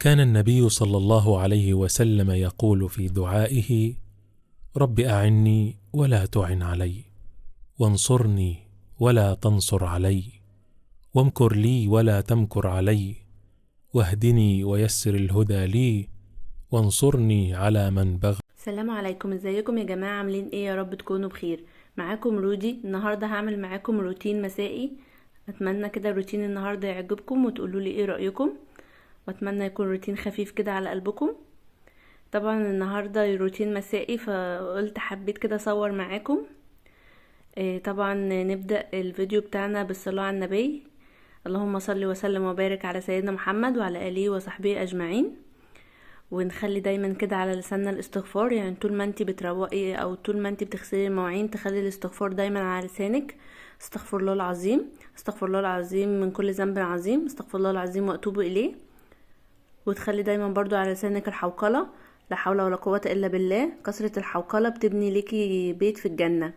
كان النبي صلى الله عليه وسلم يقول في دعائه: رب أعني ولا تعن علي، وانصرني ولا تنصر علي، وامكر لي ولا تمكر علي، واهدني ويسر الهدى لي، وانصرني على من بغى. السلام عليكم، ازيكم يا جماعة؟ عاملين ايه؟ يا رب تكونوا بخير. معاكم رودي. النهاردة هعمل معاكم روتين مسائي. اتمنى كده روتين النهاردة يعجبكم وتقولوا لي ايه رأيكم، واتمنى يكون روتين خفيف كده على قلبكم. طبعا النهاردة روتين مسائي، فقلت حبيت كده اصور معاكم. طبعا نبدأ الفيديو بتاعنا بالصلاة على النبي. اللهم صل وسلم وبارك على سيدنا محمد وعلى آله وصحبه أجمعين. ونخلي دايما كده على لساننا الاستغفار، يعني طول ما انتي بتروقي او طول ما انتي بتغسلي المواعين تخلي الاستغفار دايما على لسانك. استغفر الله العظيم، استغفر الله العظيم من كل ذنب عظيم، استغفر الله العظيم واتوب اليه. وتخلي دايما برضو على لسانك الحوقلة: لا حول ولا قوة الا بالله. كثرة الحوقلة بتبني ليكي بيت في الجنة.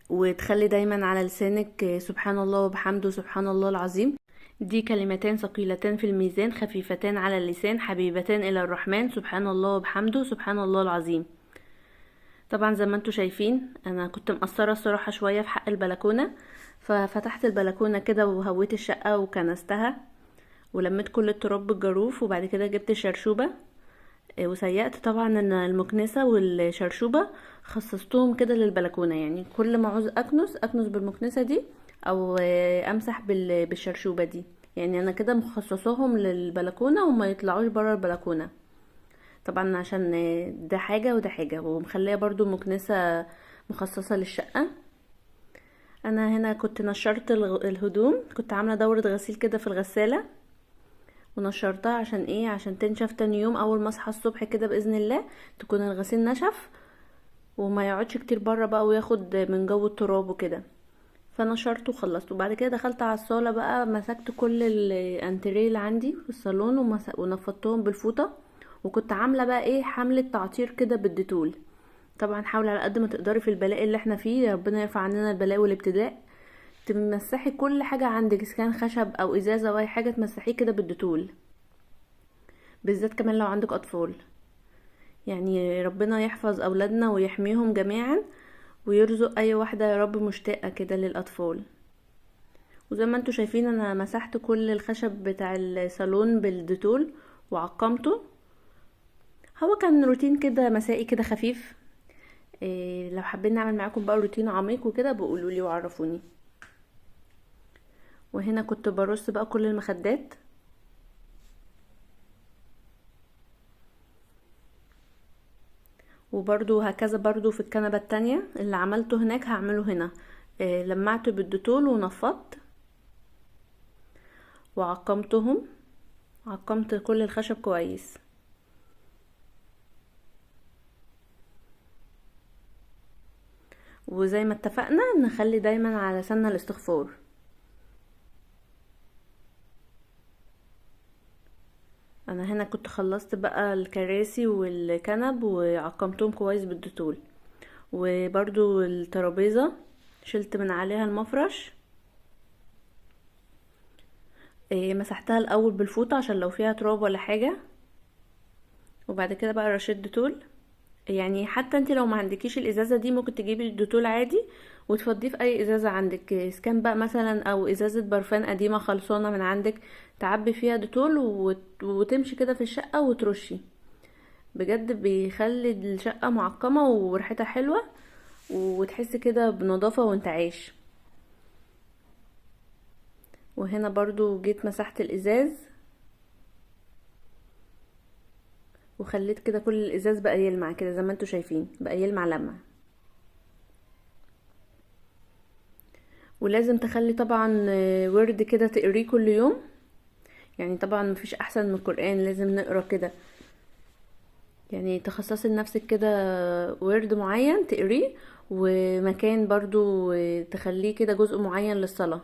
وتخلي دايما على لسانك سبحان الله وبحمده سبحان الله العظيم. دي كلمتان ثقيلتان في الميزان، خفيفتان على اللسان، حبيبتان إلى الرحمن. سبحان الله وبحمده سبحان الله العظيم. طبعا زي ما انتوا شايفين انا كنت مقصرة الصراحة شوية في حق البلكونة، ففتحت البلكونة كده وهويت الشقة وكنستها ولميت كل التراب بالجاروف، وبعد كده جبت الشرشوبة وسيقت طبعا ان المكنسة والشرشوبة خصصتهم كده للبلكونة، يعني كل ما عاوز اكنس بالمكنسة دي او امسح بالشرشوبة دي. يعني انا كده مخصصاهم للبلكونة وما يطلعوش برا البلكونة، طبعا عشان ده حاجة وده حاجة، ومخليه برضو المكنسة مخصصة للشقة. انا هنا كنت نشرت الهدوم، كنت عاملة دورة غسيل كده في الغسالة ونشرتها عشان ايه؟ عشان تنشف تاني يوم اول ما اصحى الصبح كده باذن الله تكون الغسيل نشف وما يقعدش كتير بره بقى وياخد من جو التراب وكده. فنشرت وخلصت، وبعد كده دخلت على الصاله بقى مسكت كل الانتريه اللي عندي في الصالون ونفضتهم بالفوطه. وكنت عامله بقى ايه؟ حمله تعطير كده بالديتول. طبعا حاولي على قد ما تقدري في البلاء اللي احنا فيه، ربنا يرفع عننا البلاء والابتلاء، تمسحي كل حاجه عندك اذا كان خشب او ازازه او اي حاجه تمسحيه كده بالديتول، بالذات كمان لو عندك اطفال. يعني ربنا يحفظ اولادنا ويحميهم جميعا ويرزق اي واحدة يا رب مشتاقة كده للاطفال. وزي ما انتوا شايفين انا مسحت كل الخشب بتاع الصالون بالديتول وعقمته. هو كان روتين كده مسائي كده خفيف. إيه لو حابين نعمل معاكم بقى روتين عميق وكده بقولوا لي وعرفوني. وهنا كنت برص بقى كل المخدات، وبرضو هكذا برضو في الكنبة التانية اللي عملته هناك هعمله هنا. لمعت بالديتول ونفضت وعقمتهم، عقمت كل الخشب كويس. وزي ما اتفقنا نخلي دايما على لساننا الاستغفار. انا هنا كنت خلصت بقى الكراسي والكنب وعقمتهم كويس بالديتول، وبرضو الترابيزة شلت من عليها المفرش. مسحتها الاول بالفوطة عشان لو فيها تراب ولا حاجة، وبعد كده بقى رشيت ديتول. يعني حتى انت لو ما عندكيش الازازة دي ممكن تجيبي الديتول عادي وتفضيه في اي ازازة عندك، اسكان بقى مثلا او ازازة برفان قديمة خلصانة من عندك، تعبي فيها ديتول وتمشي كده في الشقة وترشي. بجد بيخلي الشقة معقمة وريحتها حلوة وتحس كده بنظافة وانت عايش. وهنا برضو جيت مسحت الازاز وخليت كده كل الازاز بقى يلمع كده زي ما انتوا شايفين، بقى يلمع لمع. ولازم تخلي طبعا ورد كده تقريه كل يوم، يعني طبعا مفيش احسن من القرآن، لازم نقرا كده. يعني تخصصي لنفسك كده ورد معين تقريه، ومكان برضو تخليه كده جزء معين للصلاة.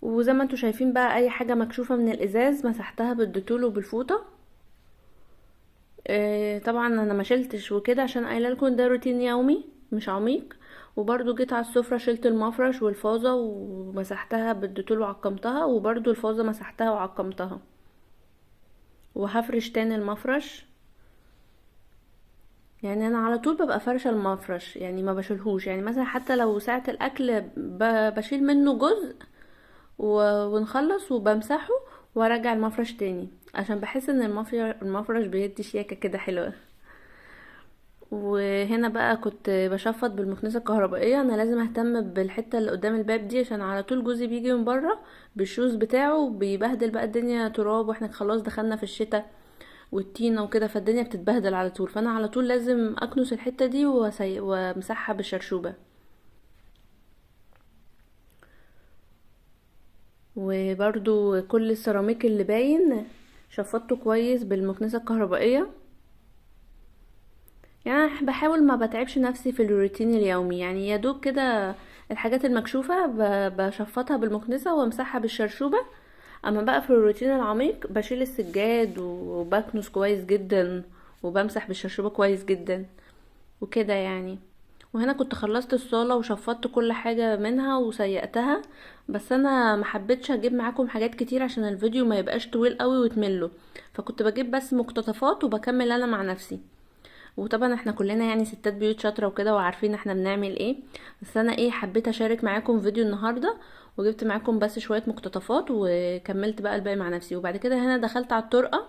وزي ما انتوا شايفين بقى اي حاجة مكشوفة من الازاز مسحتها بالديتول وبالفوطة. طبعا انا ما شلتش وكده عشان قايله لكم ده روتين يومي مش عميق، وبرضو جيت على السفرة شلت المفرش والفازة ومسحتها بالديتول وعقمتها، وبرضو الفازة مسحتها وعقمتها. وهفرش تاني المفرش. يعني انا على طول ببقى فرشه المفرش، يعني ما بشيلهوش، يعني مثلا حتى لو ساعة الاكل بشيل منه جزء ونخلص وبمسحه وارجع المفرش تاني، عشان بحس ان المفرش بيدي شياكة كده حلوة. وهنا بقى كنت بشفط بالمكنسة الكهربائية. انا لازم اهتم بالحتة اللي قدام الباب دي، عشان على طول جوزي بيجي من بره بالشوز بتاعه بيبهدل بقى الدنيا تراب، واحنا خلاص دخلنا في الشتاء والطينة وكده، فالدنيا بتتبهدل على طول، فانا على طول لازم اكنس الحتة دي وامسحها بالشرشوبة. وبرضو كل السيراميك اللي باين شفطته كويس بالمكنسة الكهربائية. يعني بحاول ما بتعبش نفسي في الروتين اليومي، يعني يا دوب كده الحاجات المكشوفة بشفطها بالمكنسة وامسحها بالشرشوبة. اما بقى في الروتين العميق بشيل السجاد وبكنس كويس جدا وبمسح بالشرشوبة كويس جدا وكده يعني. وهنا كنت خلصت الصالة وشفطت كل حاجة منها وسيقتها، بس انا محبتش اجيب معاكم حاجات كتير عشان الفيديو ما يبقاش طويل قوي وتمله، فكنت بجيب بس مقتطفات وبكمل انا مع نفسي. وطبعا احنا كلنا يعني ستات بيوت شاطرة وكده وعارفين احنا بنعمل ايه، بس انا ايه حبيت اشارك معاكم فيديو النهاردة وجبت معاكم بس شوية مقتطفات وكملت بقى الباقي مع نفسي. وبعد كده هنا دخلت على الطرقة،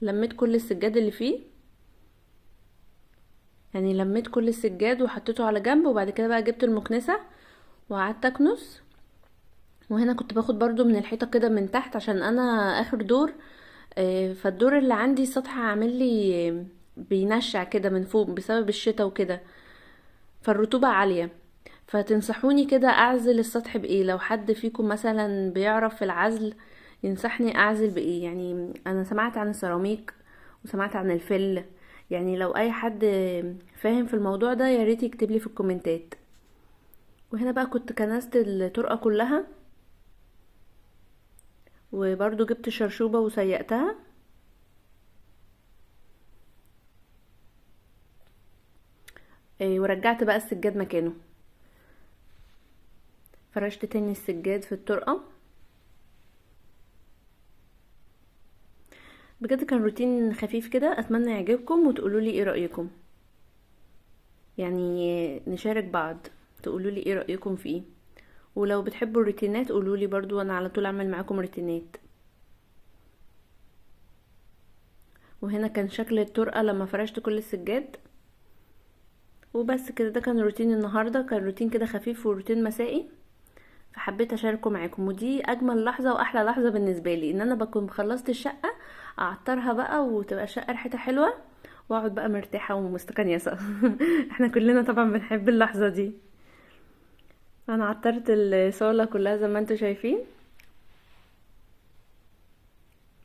لميت كل السجاد اللي فيه، يعني لميت كل السجاد وحطيته على جنب. وبعد كده بقى جبت المكنسة وقعدت اكنس. وهنا كنت باخد برضو من الحيطة كده من تحت عشان انا اخر دور، فالدور اللي عندي السطح عامل لي بينشع كده من فوق بسبب الشتاء وكده، فالرطوبة عالية. فتنصحوني كده اعزل السطح بايه؟ لو حد فيكم مثلا بيعرف في العزل ينصحني اعزل بايه. يعني انا سمعت عن السيراميك وسمعت عن الفل، يعني لو اي حد فاهم في الموضوع ده يا ريت يكتب لي في الكومنتات. وهنا بقى كنت كنست الطرقة كلها، وبرضو جبت شرشوبة وسيقتها. ورجعت بقى السجاد مكانه، فرشت تاني السجاد في الطرقة. بجد كان روتين خفيف كده، اتمنى يعجبكم وتقولوا لي ايه رأيكم، يعني نشارك بعض تقولوا لي ايه رأيكم فيه. ولو بتحبوا الروتينات قولوا لي برضو، انا على طول اعمل معاكم روتينات. وهنا كان شكل الطرقة لما فرشت كل السجاد. وبس كده، ده كان روتين النهاردة، كان روتين كده خفيف وروتين مسائي، فحبيت اشاركه معاكم. ودي اجمل لحظة واحلى لحظة بالنسبة لي، ان انا بكون خلصت الشقة اعطرها بقى وتبقى الشقة ريحتها حلوة واقعد بقى مرتاحة ومستكنيسة. احنا كلنا طبعا بنحب اللحظة دي. انا عطرت الصالة كلها زي ما انتوا شايفين،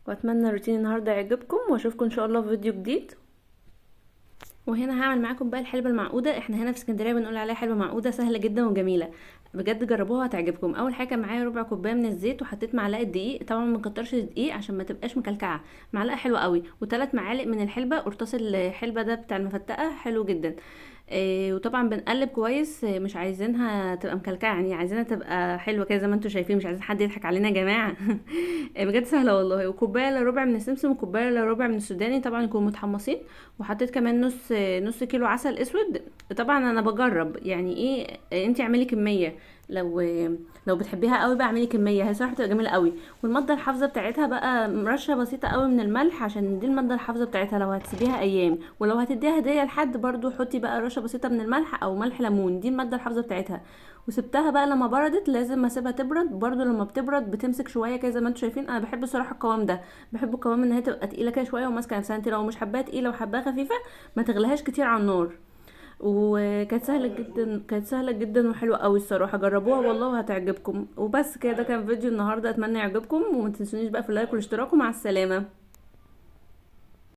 واتمنى روتين النهاردة يعجبكم واشوفكم ان شاء الله في فيديو جديد. وهنا هعمل معاكم بقى الحلبة المعقودة. احنا هنا في اسكندرية بنقول عليها حلبة معقودة، سهلة جدا وجميلة، بجد جربوها هتعجبكم. اول حاجة معايا ربع كوباية من الزيت، وحطيت معلقة دقيق، طبعا ما نكترش الدقيق عشان ما تبقاش مكلكعة، معلقة حلوة قوي، و3 معالق من الحلبة، قرطاس الحلبة ده بتاع المفتقة حلو جدا. وطبعا بنقلب كويس، مش عايزينها تبقى مكلكعه، يعني عايزينها تبقى حلوه كده زي ما انتم شايفين، مش عايزين حد يضحك علينا يا جماعه. بجد سهله والله. وكوبايه الا ربع من السمسم وكوبايه الا ربع من السوداني، طبعا يكونوا متحمصين. وحطيت كمان نص كيلو عسل اسود. طبعا انا بجرب يعني ايه، انتي اعملي كميه، لو بتحبيها قوي بقى اعملي كميه، هي صراحه بتبقى جميله قوي. والماده الحافظه بتاعتها بقى رشه بسيطه قوي من الملح، عشان دي الماده الحافظه بتاعتها لو هتسيبيها ايام. ولو هتديها هديه لحد برضو حطي بقى رشه بسيطه من الملح او ملح ليمون، دي الماده الحافظه بتاعتها. وسبتها بقى لما بردت، لازم اسيبها تبرد برضو، لما بتبرد بتمسك شويه كده زي ما انتم شايفين. انا بحب الصراحه القوام ده، بحب القوام ان هي تبقى تقيله كده شويه وماسكه نفسها. انت لو مش حباها تقيله وحباها خفيفه ما تغليهاش كتير على النار. وكانت سهله جدا، كانت سهله جدا وحلوه قوي الصراحه، جربوها والله وهتعجبكم. وبس كده، ده كان فيديو النهارده، اتمنى يعجبكم، وما تنسونيش بقى في اللايك والاشتراك، ومع السلامه.